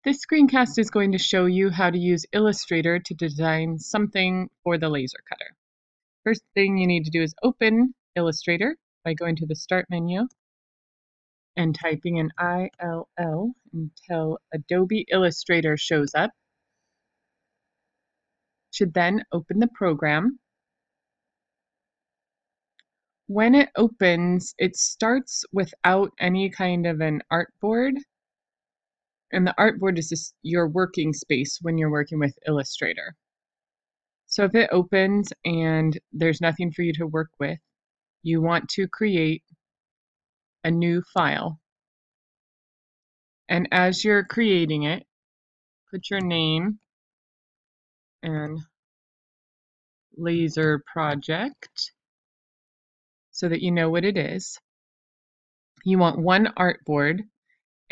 This screencast is going to show you how to use Illustrator to design something for the laser cutter. First thing you need to do is open Illustrator by going to the Start menu and typing in ILL until Adobe Illustrator shows up. Should then open the program. When it opens, it starts without any kind of an artboard. And the artboard is just your working space when you're working with Illustrator. So if it opens and there's nothing for you to work with, you want to create a new file. And as you're creating it, put your name and laser project so that you know what it is. You want one artboard,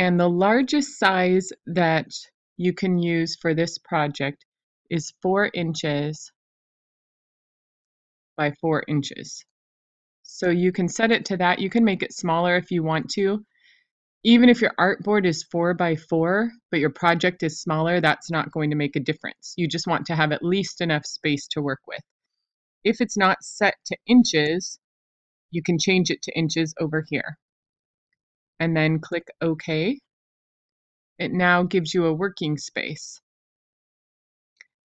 and the largest size that you can use for this project is 4 inches by 4 inches. So you can set it to that. You can make it smaller if you want to. Even if your artboard is 4 by 4, but your project is smaller, that's not going to make a difference. You just want to have at least enough space to work with. If it's not set to inches, you can change it to inches over here. And then click OK. It now gives you a working space.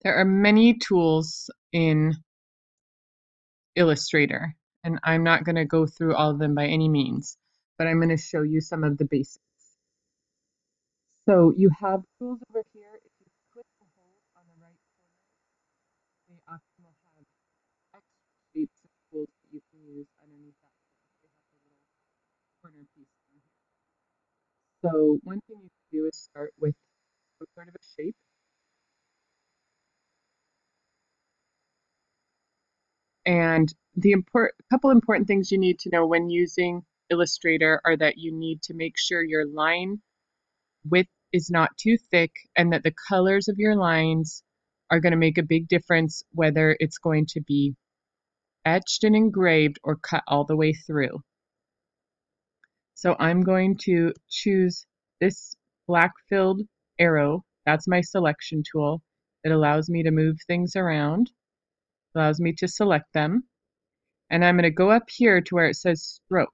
There are many tools in Illustrator, and I'm not going to go through all of them by any means, but I'm going to show you some of the basics. So you have tools over here. If you click and hold on the right corner, they often will have extra shapes of tools that you can use underneath that. They have the little corner piece down here. So one thing you can do is start with some sort of a shape. And the couple important things you need to know when using Illustrator are that you need to make sure your line width is not too thick and that the colors of your lines are going to make a big difference whether it's going to be etched and engraved or cut all the way through. So I'm going to choose this black filled arrow. That's my selection tool. It allows me to move things around, allows me to select them. And I'm going to go up here to where it says stroke.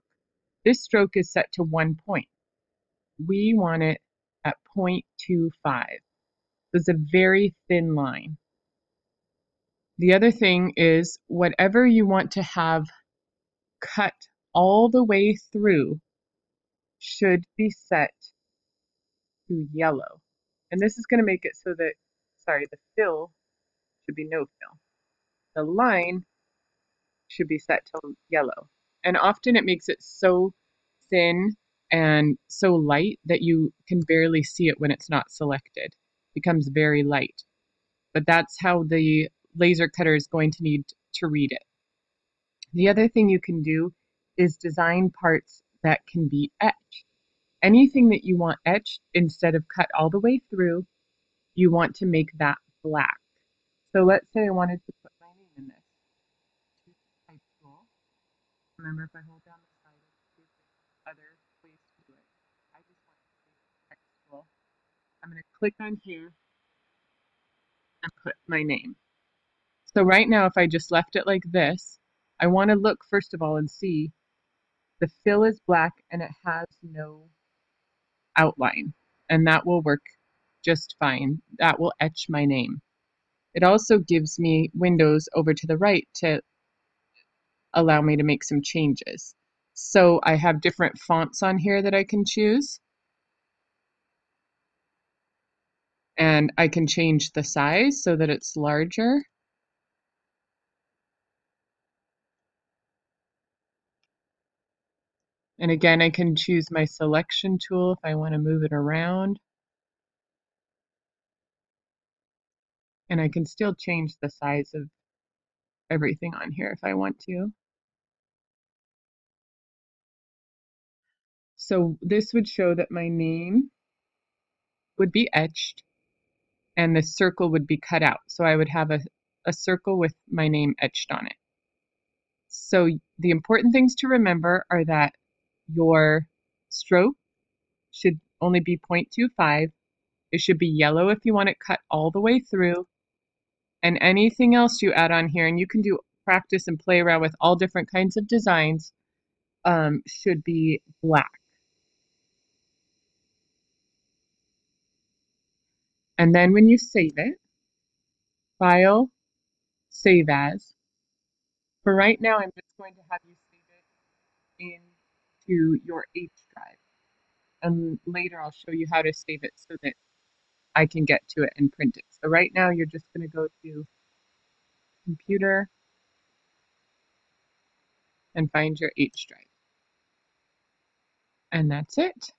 This stroke is set to 1 point. We want it at 0.25. It's a very thin line. The other thing is whatever you want to have cut all the way through should be set to yellow. And this is going to make it so that, the fill should be no fill. The line should be set to yellow. And often it makes it so thin and so light that you can barely see it when it's not selected. It becomes very light. But that's how the laser cutter is going to need to read it. The other thing you can do is design parts that can be etched. Anything that you want etched instead of cut all the way through, you want to make that black. So let's say I wanted to put my name in this. Choose the type tool. Remember, if I hold down the side, there's other ways to do it. I just want to use the text tool. I'm going to click on here and put my name. So right now, if I just left it like this, I want to look first of all and see the fill is black and it has no outline, and that will work just fine. That will etch my name. It also gives me windows over to the right to allow me to make some changes. So I have different fonts on here that I can choose. And I can change the size so that it's larger. And again, I can choose my selection tool if I want to move it around. And I can still change the size of everything on here if I want to. So this would show that my name would be etched and the circle would be cut out. So I would have a circle with my name etched on it. So the important things to remember are that your stroke should only be 0.25. It should be yellow if you want it cut all the way through. And anything else you add on here, and you can do practice and play around with all different kinds of designs, should be black. And then when you save it, File, Save As. For right now, I'm just going to have you save it into your H drive. And later I'll show you how to save it so that I can get to it and print it. So right now you're just going to go to Computer and find your H drive. And that's it.